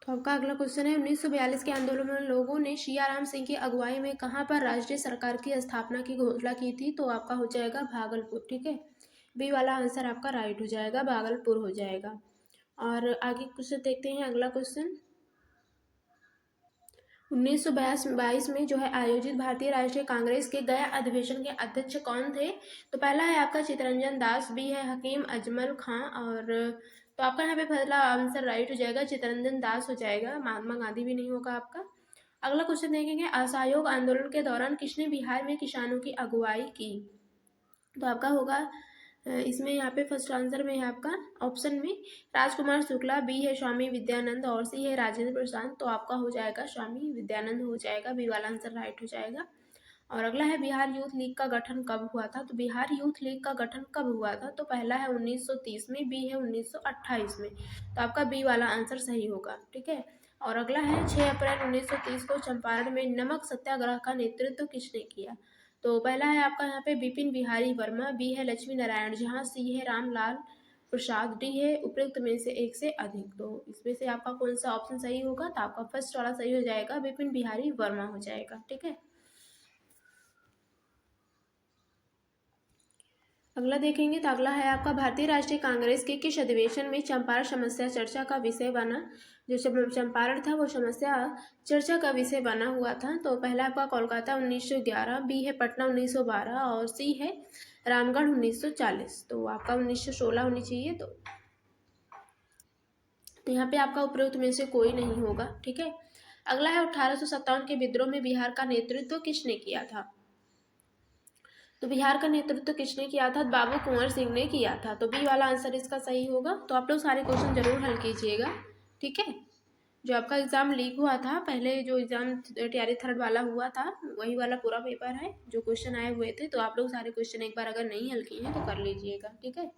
तो आपका अगला क्वेश्चन है 1942 के आंदोलन में लोगों ने शियाराम सिंह की अगुवाई में कहाँ पर राष्ट्रीय सरकार की स्थापना की घोषणा की थी? तो आपका हो जाएगा भागलपुर। ठीक है, बी वाला आंसर आपका राइट हो जाएगा, भागलपुर हो जाएगा। और आगे क्वेश्चन देखते हैं। अगला क्वेश्चन 1922 में जो है आयोजित भारतीय राष्ट्रीय कांग्रेस के गया अधिवेशन के अध्यक्ष कौन थे? तो पहला है आपका चितरंजन दास, बी है हकीम अजमल खां, और तो आपका यहाँ पे पहला आंसर राइट हो जाएगा, चितरंजन दास हो जाएगा, महात्मा गांधी भी नहीं होगा आपका। अगला क्वेश्चन देखेंगे, असहयोग आंदोलन के दौरान किसने बिहार में किसानों की अगुवाई की? तो आपका होगा इसमें यहाँ पे फर्स्ट आंसर में है आपका ऑप्शन में राजकुमार शुक्ला, बी है स्वामी विद्यानंद, और सी है राजेंद्र प्रसाद। तो आपका हो जाएगा स्वामी विद्यानंद हो जाएगा, बी वाला आंसर राइट हो जाएगा। और अगला है बिहार यूथ लीग का गठन कब हुआ था? तो बिहार यूथ लीग का गठन कब हुआ था? तो पहला है 1930 में, बी है 1928 में। तो आपका बी वाला आंसर सही होगा। ठीक है, और अगला है 6 अप्रैल 1930 को चंपारण में नमक सत्याग्रह का नेतृत्व किसने किया? तो पहला है आपका यहाँ पे बिपिन बिहारी वर्मा, बी है लक्ष्मी नारायण झा, सी है रामलाल प्रसाद, डी है उपयुक्त में से एक से अधिक। तो इसमें से आपका कौन सा ऑप्शन सही होगा? तो आपका फर्स्ट वाला सही हो जाएगा, बिपिन बिहारी वर्मा हो जाएगा। ठीक है, अगला देखेंगे। तो अगला है आपका भारतीय राष्ट्रीय कांग्रेस के किस अधिवेशन में चंपारण समस्या चर्चा का विषय बना? जो चंपारण था वो समस्या चर्चा का विषय बना हुआ था। तो पहला आपका कोलकाता 1911, बी है पटना 1912, और सी है रामगढ़ 1940। तो आपका 1916 होनी चाहिए। तो यहाँ पे आपका उपरोक्त में से कोई नहीं होगा। ठीक है, अगला है 1857 के विद्रोह में बिहार का नेतृत्व किसने किया था? तो बिहार का नेतृत्व किसने किया था? बाबू कुंवर सिंह ने किया था। तो बी वाला आंसर इसका सही होगा। तो आप लोग सारे क्वेश्चन जरूर हल कीजिएगा। ठीक है, जो आपका एग्जाम लीक हुआ था पहले, जो एग्जाम टीआरई थर्ड वाला हुआ था, वही वाला पूरा पेपर है, जो क्वेश्चन आए हुए थे। तो आप लोग सारे क्वेश्चन एक बार अगर नहीं हल किए हैं तो कर लीजिएगा। ठीक है,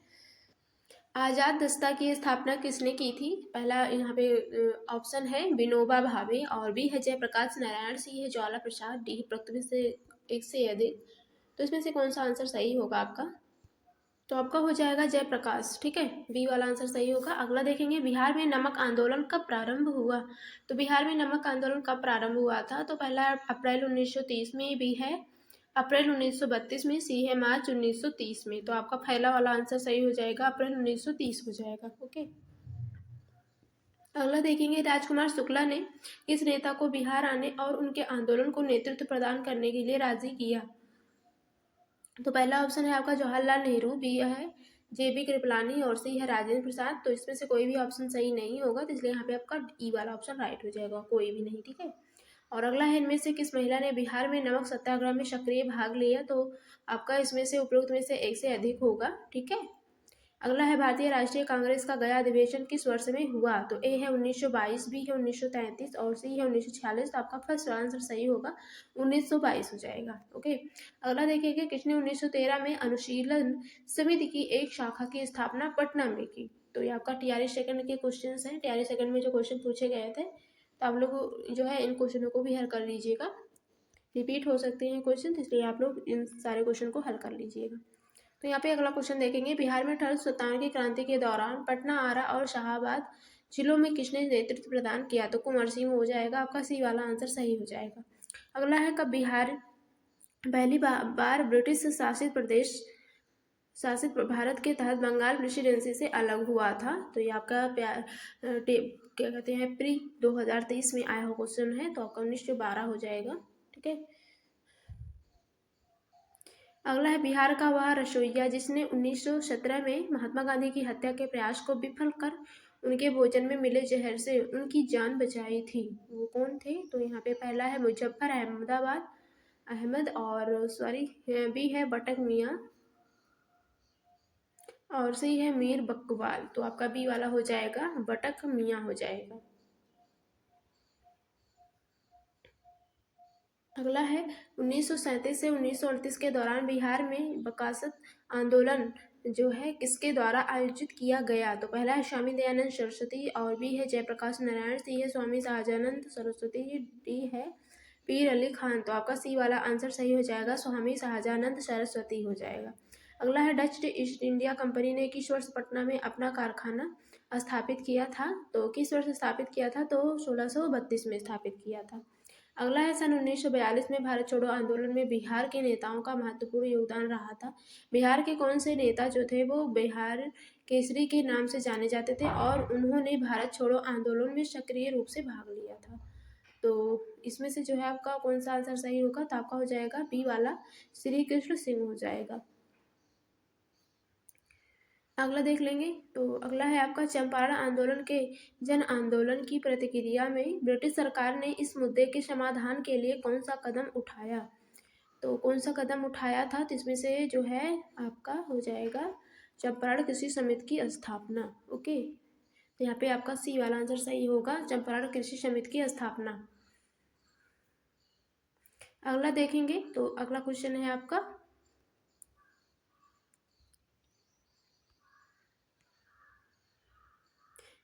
आजाद दस्ता की स्थापना किसने की थी? पहला यहाँ पे ऑप्शन है विनोबा भावे, और बी है जयप्रकाश नारायण, सी है ज्वाला प्रसाद, डी है पृथ्वी से एक से अधिक। तो इसमें से कौन सा आंसर सही होगा आपका? तो आपका हो जाएगा जयप्रकाश। ठीक है, बी वाला आंसर सही होगा। अगला देखेंगे, बिहार में नमक आंदोलन कब प्रारंभ हुआ? तो बिहार में नमक आंदोलन कब प्रारंभ हुआ था? तो पहला अप्रैल 1930 में, बी है अप्रैल 1932 में, सी है मार्च 1930 में। तो आपका पहला वाला आंसर सही हो जाएगा, अप्रैल 1930 हो जाएगा। ओके, अगला देखेंगे, राजकुमार शुक्ला ने किस नेता को बिहार आने और उनके आंदोलन को नेतृत्व प्रदान करने के लिए राजी किया? तो पहला ऑप्शन है आपका जवाहरलाल नेहरू, बी है जेबी कृपलानी, और सी है राजेंद्र प्रसाद। तो इसमें से कोई भी ऑप्शन सही नहीं होगा, तो इसलिए यहाँ पे आपका ई वाला ऑप्शन राइट हो जाएगा, कोई भी नहीं। ठीक है, और अगला है, इनमें से किस महिला ने बिहार में नमक सत्याग्रह में सक्रिय भाग लिया? तो आपका इसमें से उपरोक्त में से एक से अधिक होगा। ठीक है, अगला है, भारतीय राष्ट्रीय कांग्रेस का गया अधिवेशन किस वर्ष में हुआ? तो ए है 1922, बी है 1933, और सी है 1946। तो आपका फर्स्ट आंसर सही होगा, 1922 हो जाएगा। ओके, अगला देखिएगा, किसने 1913 में अनुशीलन समिति की एक शाखा की स्थापना पटना में की? तो ये आपका टीआरई सेकंड के क्वेश्चन हैं। टीआरई सेकंड में जो क्वेश्चन पूछे गए थे, तो आप लोग जो है इन क्वेश्चनों को भी हल कर लीजिएगा। रिपीट हो सकते हैं क्वेश्चन, इसलिए आप लोग इन सारे क्वेश्चन को हल कर लीजिएगा। तो यहाँ पे अगला क्वेश्चन देखेंगे, बिहार में 1857 की क्रांति के दौरान पटना, आरा और शाहाबाद जिलों में किसने नेतृत्व प्रदान किया? तो कुंवर सिंह हो जाएगा, आपका सी वाला आंसर सही हो जाएगा। अगला है, कब बिहार पहली बार ब्रिटिश शासित भारत के तहत बंगाल प्रेसिडेंसी से अलग हुआ था? तो ये आपका क्या कहते हैं प्री 2023 में आया हुआ क्वेश्चन है। तो आपका 1912 हो जाएगा। ठीक है, अगला है, बिहार का वह रसोइया जिसने 1917 में महात्मा गांधी की हत्या के प्रयास को विफल कर उनके भोजन में मिले जहर से उनकी जान बचाई थी, वो कौन थे? तो यहाँ पे पहला है मुजफ्फर अहमद, और सॉरी बी है बटक मियाँ, और सी है मीर बकवाल। तो आपका बी वाला हो जाएगा, बटक मियाँ हो जाएगा। अगला है, 1937 से 1938 के दौरान बिहार में बकासत आंदोलन जो है किसके द्वारा आयोजित किया गया? तो पहला है स्वामी दयानंद सरस्वती, और बी है जयप्रकाश नारायण, सी है स्वामी सहजानंद सरस्वती, डी है पीर अली खान। तो आपका सी वाला आंसर सही हो जाएगा, स्वामी सहजानंद सरस्वती हो जाएगा। अगला है, डच ईस्ट इंडिया कंपनी ने किस वर्ष पटना में अपना कारखाना स्थापित किया था? तो किस वर्ष स्थापित किया था? तो 1632 में स्थापित किया था। अगला है सन 1942 में भारत छोड़ो आंदोलन में बिहार के नेताओं का महत्वपूर्ण योगदान रहा था। बिहार के कौन से नेता जो थे वो बिहार केसरी के नाम से जाने जाते थे और उन्होंने भारत छोड़ो आंदोलन में सक्रिय रूप से भाग लिया था। तो इसमें से जो है आपका कौन सा आंसर सही होगा? तो आपका हो जाएगा बी वाला, श्री कृष्ण सिंह हो जाएगा। अगला देख लेंगे। तो अगला है आपका चंपारण आंदोलन के जन आंदोलन की प्रतिक्रिया में ब्रिटिश सरकार ने इस मुद्दे के समाधान के लिए कौन सा कदम उठाया? तो कौन सा कदम उठाया था? तो इसमें से जो है आपका हो जाएगा चंपारण कृषि समिति की स्थापना। ओके, तो यहाँ पे आपका सी वाला आंसर सही होगा, चंपारण कृषि समिति की स्थापना। अगला देखेंगे। तो अगला क्वेश्चन है आपका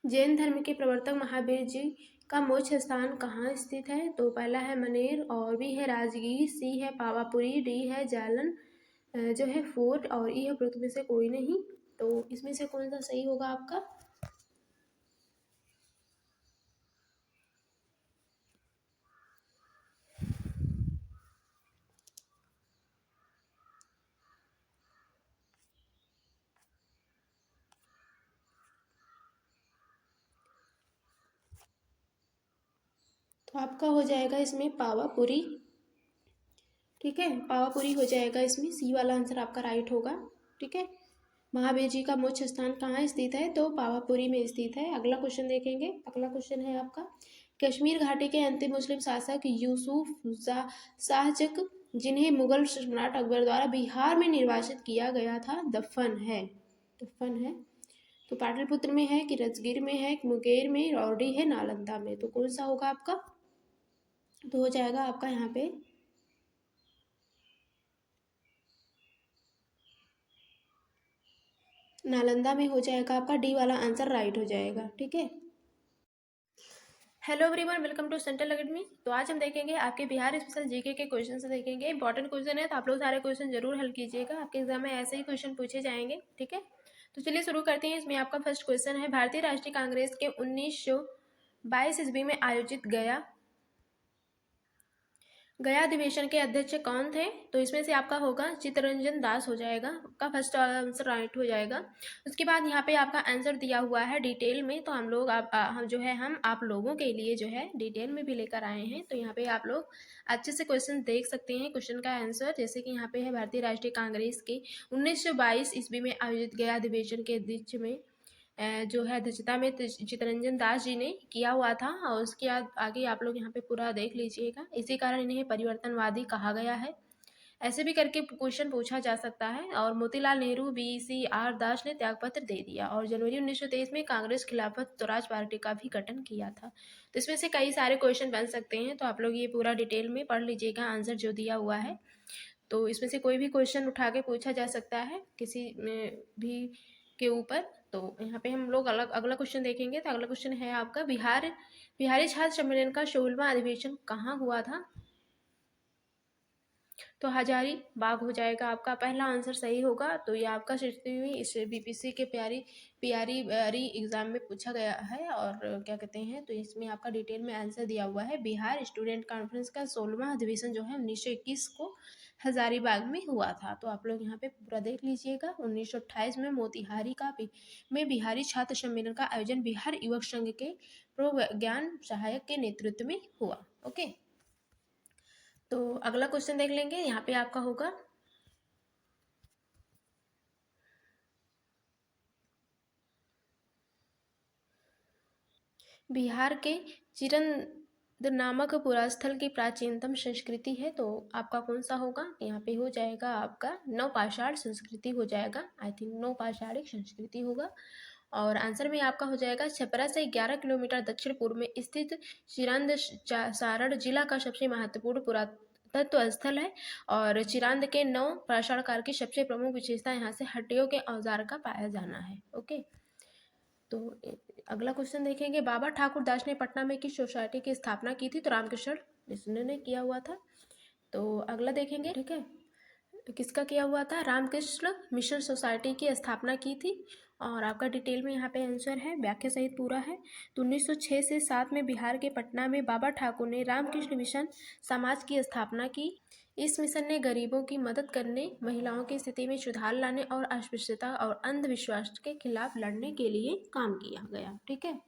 जैन धर्म के प्रवर्तक महावीर जी का मोक्ष स्थान कहाँ स्थित है? तो पहला है मनेर, और बी है राजगीर, सी है पावापुरी, डी है जालन जो है फोर्ट, और ई है उपरोक्त में से कोई नहीं। तो इसमें से कौन सा सही होगा आपका? तो आपका हो जाएगा इसमें पावापुरी। ठीक है, पावापुरी हो जाएगा इसमें, सी वाला आंसर आपका राइट होगा। ठीक है, महावीर जी का मोक्ष स्थान कहाँ स्थित है? तो पावापुरी में स्थित है। अगला क्वेश्चन देखेंगे। अगला क्वेश्चन है आपका कश्मीर घाटी के अंतिम मुस्लिम शासक यूसुफ शाहजक, जिन्हें मुगल सम्राट अकबर द्वारा बिहार में निर्वासित किया गया था, दफन है। तो पाटलिपुत्र में है कि राजगीर में है कि मुंगेर में, रौड़ी है नालंदा में? तो कौन सा होगा आपका? तो हो जाएगा आपका यहाँ पे नालंदा में हो जाएगा, आपका डी वाला आंसर राइट हो जाएगा। ठीक है, hello everyone, welcome to central academy. तो आज हम देखेंगे आपके बिहार स्पेशल जीके के क्वेश्चन से देखेंगे। इंपॉर्टेंट क्वेश्चन है, तो आप लोग सारे क्वेश्चन जरूर हल कीजिएगा, आपके एग्जाम में ऐसे ही क्वेश्चन पूछे जाएंगे। ठीक है, तो चलिए शुरू करते हैं। इसमें आपका फर्स्ट क्वेश्चन है भारतीय राष्ट्रीय कांग्रेस के 1922 ईस्वी में आयोजित गया अधिवेशन के अध्यक्ष कौन थे? तो इसमें से आपका होगा चित्तरंजन दास हो जाएगा, आपका फर्स्ट आंसर राइट हो जाएगा। उसके बाद यहाँ पे आपका आंसर दिया हुआ है डिटेल में, तो हम लोग हम जो है हम आप लोगों के लिए जो है डिटेल में भी लेकर आए हैं। तो यहाँ पे आप लोग अच्छे से क्वेश्चन देख सकते हैं। क्वेश्चन का आंसर जैसे कि यहाँ पे है भारतीय राष्ट्रीय कांग्रेस के 1922 ईस्वी में आयोजित गया अधिवेशन के अध्यक्ष में जो है अध्यक्षता में चित्तरंजन दास जी ने किया हुआ था। और उसके आगे आप लोग यहाँ पे पूरा देख लीजिएगा। इसी कारण इन्हें परिवर्तनवादी कहा गया है। ऐसे भी करके क्वेश्चन पूछा जा सकता है। और मोतीलाल नेहरू BCR दास ने त्यागपत्र दे दिया और जनवरी 1923 में कांग्रेस खिलाफत स्वराज पार्टी का भी गठन किया था। तो इसमें से कई सारे क्वेश्चन बन सकते हैं, तो आप लोग ये पूरा डिटेल में पढ़ लीजिएगा आंसर जो दिया हुआ है। तो इसमें से कोई भी क्वेश्चन उठा के पूछा जा सकता है किसी भी के ऊपर। तो यहाँ पे हम लोग अगला क्वेश्चन देखेंगे। तो अगला क्वेश्चन है आपका बिहारी छात्र सम्मेलन का 16वां अधिवेशन कहाँ हुआ था? तो हजारीबाग हो जाएगा, आपका पहला आंसर सही होगा। तो ये आपका इस BPC के पीआरई एग्जाम में पूछा गया है। और क्या कहते हैं, तो इसमें आपका डिटेल में आंसर दिया हुआ है। बिहार स्टूडेंट कॉन्फ्रेंस का 16वां अधिवेशन जो है 1921 को हजारीबाग में हुआ था। तो आप लोग यहाँ पे पूरा देख लीजिएगा। 1928 में मोतिहारी में बिहारी छात्र सम्मेलन का आयोजन बिहार युवक संघ के प्रो ज्ञान सहायक के नेतृत्व में हुआ। ओके, तो अगला क्वेश्चन देख लेंगे। यहाँ पे आपका होगा बिहार के चिरंद नामक पुरास्थल की प्राचीनतम संस्कृति है। तो आपका कौन सा होगा? यहाँ पे हो जाएगा आपका नवपाषाण संस्कृति हो जाएगा। आई थिंक नवपाषाणिक संस्कृति होगा। और आंसर में आपका हो जाएगा छपरा से 11 किलोमीटर दक्षिण पूर्व में स्थित चिरंद सारण जिला का सबसे महत्वपूर्ण पुरातत्व स्थल है। और चिरांद के नव पाषाण काल की सबसे प्रमुख विशेषता यहाँ से हड्डियों के औजार का पाया जाना है। ओके, तो अगला क्वेश्चन देखेंगे। बाबा ठाकुर दास ने पटना में किस सोसाइटी की स्थापना की थी? तो रामकृष्ण मिशन ने किया हुआ था। तो अगला देखेंगे। ठीक है, तो किसका किया हुआ था? रामकृष्ण मिशन सोसाइटी की स्थापना की थी। और आपका डिटेल में यहाँ पे आंसर है, व्याख्या सहित पूरा है। तो 1906 से 7 में बिहार के पटना में बाबा ठाकुर ने रामकृष्ण मिशन समाज की स्थापना की। इस मिशन ने गरीबों की मदद करने, महिलाओं की स्थिति में सुधार लाने और अस्पृश्यता और अंधविश्वास के खिलाफ लड़ने के लिए काम किया गया। ठीक है,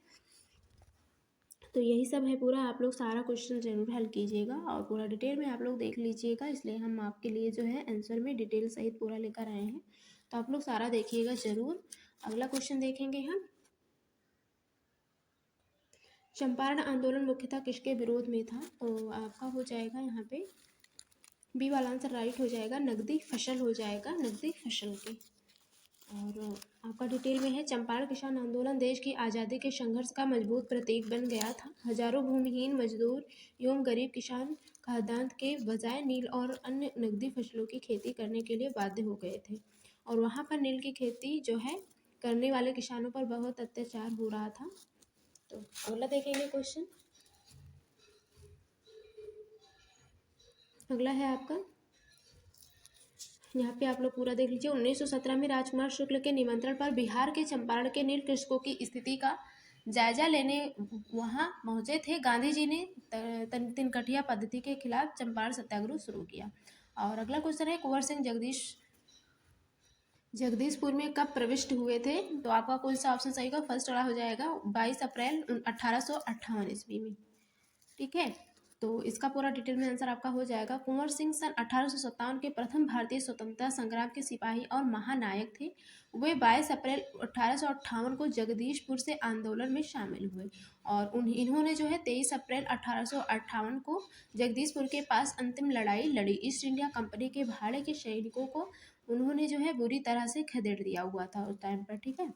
तो यही सब है पूरा। आप लोग सारा क्वेश्चन जरूर हल कीजिएगा और पूरा डिटेल में आप लोग देख लीजिएगा, इसलिए हम आपके लिए जो है आंसर में डिटेल सहित पूरा लेकर आए हैं। तो आप लोग सारा देखिएगा जरूर। अगला क्वेश्चन देखेंगे हम, चंपारण आंदोलन मुख्यतः किसके विरोध में था? तो आपका हो जाएगा यहाँ पे बी वाला आंसर राइट हो जाएगा, नकदी फसल हो जाएगा, नकदी फसल के। और आपका डिटेल में है, चंपारण किसान आंदोलन देश की आज़ादी के संघर्ष का मजबूत प्रतीक बन गया था। हजारों भूमिहीन मजदूर एवं गरीब किसान खाद्यान्न के बजाय नील और अन्य नकदी फसलों की खेती करने के लिए बाध्य हो गए थे, और वहाँ पर नील की खेती जो है करने वाले किसानों पर बहुत अत्याचार हो रहा था। तो अगला देखेंगे क्वेश्चन। अगला है आपका, यहाँ पे आप लोग पूरा देख लीजिए। 1917 में राजकुमार शुक्ल के निमंत्रण पर बिहार के चंपारण के नील कृषकों की स्थिति का जायजा लेने वहाँ पहुँचे थे गांधी जी ने तिनकठिया पद्धति के खिलाफ चंपारण सत्याग्रह शुरू किया। और अगला क्वेश्चन है, कुंवर सिंह जगदीशपुर में कब प्रविष्ट हुए थे? तो आपका कौन सा ऑप्शन सही होगा? फर्स्ट वाला हो जाएगा 22 अप्रैल 1858 ईस्वी में। ठीक है, तो इसका पूरा डिटेल में आंसर आपका हो जाएगा। कुंवर सिंह सन 1857 के प्रथम भारतीय स्वतंत्रता संग्राम के सिपाही और महानायक थे। वे 22 अप्रैल 1858 को जगदीशपुर से आंदोलन में शामिल हुए, और इन्होंने जो है 23 अप्रैल 1858 को जगदीशपुर के पास अंतिम लड़ाई लड़ी। ईस्ट इंडिया कंपनी के भाड़े के सैनिकों को उन्होंने जो है बुरी तरह से खदेड़ दिया हुआ था उस टाइम पर। ठीक है,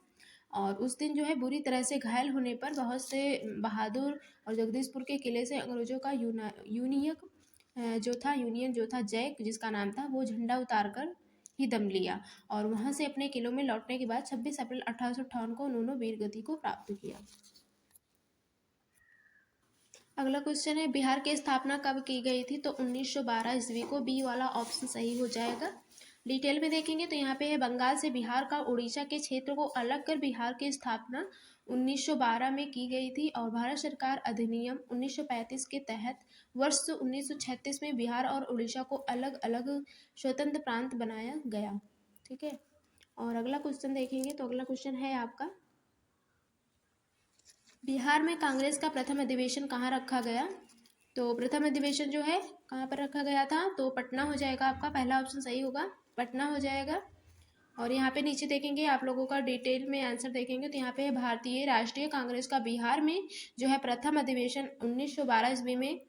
और उस दिन जो है बुरी तरह से घायल होने पर बहुत से बहादुर और जगदीशपुर के किले से अंग्रेजों का यूनियन जो था जैक जिसका नाम था, वो झंडा उतार कर ही दम लिया, और वहां से अपने किलों में लौटने के बाद 26 अप्रैल 1858 को उन्होंने वीर गति को प्राप्त किया। अगला क्वेश्चन है, बिहार की स्थापना कब की गई थी? तो 1912 ईस्वी को। बी वाला ऑप्शन सही हो जाएगा। डिटेल में देखेंगे तो यहाँ पे है, बंगाल से बिहार का उड़ीसा के क्षेत्र को अलग कर बिहार की स्थापना 1912 में की गई थी, और भारत सरकार अधिनियम 1935 के तहत वर्ष 1936 में बिहार और उड़ीसा को अलग अलग स्वतंत्र प्रांत बनाया गया। ठीक है, और अगला क्वेश्चन देखेंगे तो अगला क्वेश्चन है आपका, बिहार में कांग्रेस का प्रथम अधिवेशन कहाँ रखा गया? तो प्रथम अधिवेशन जो है कहाँ पर रखा गया था? तो पटना हो जाएगा आपका, पहला ऑप्शन सही होगा, पटना हो जाएगा। और यहाँ पे नीचे देखेंगे आप लोगों का डिटेल में आंसर देखेंगे तो यहाँ पे है, भारतीय राष्ट्रीय कांग्रेस का बिहार में जो है प्रथम अधिवेशन 1912 ईस्वी में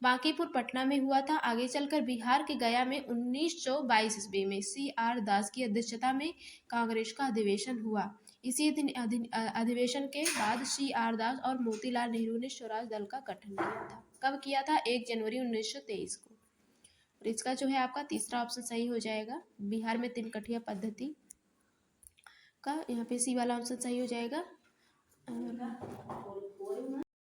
बांकीपुर पटना में हुआ था। आगे चलकर बिहार के गया में 1922 ईस्वी में CR दास की अध्यक्षता में कांग्रेस का अधिवेशन हुआ। इसी दिन अधिवेशन के बाद CR दास और मोतीलाल नेहरू ने स्वराज दल का गठन किया था। कब किया था? 1 जनवरी 1923 को। और इसका जो है आपका तीसरा ऑप्शन सही हो जाएगा, बिहार में तिनकठिया पद्धति का। यहाँ पे सी वाला ऑप्शन सही हो जाएगा।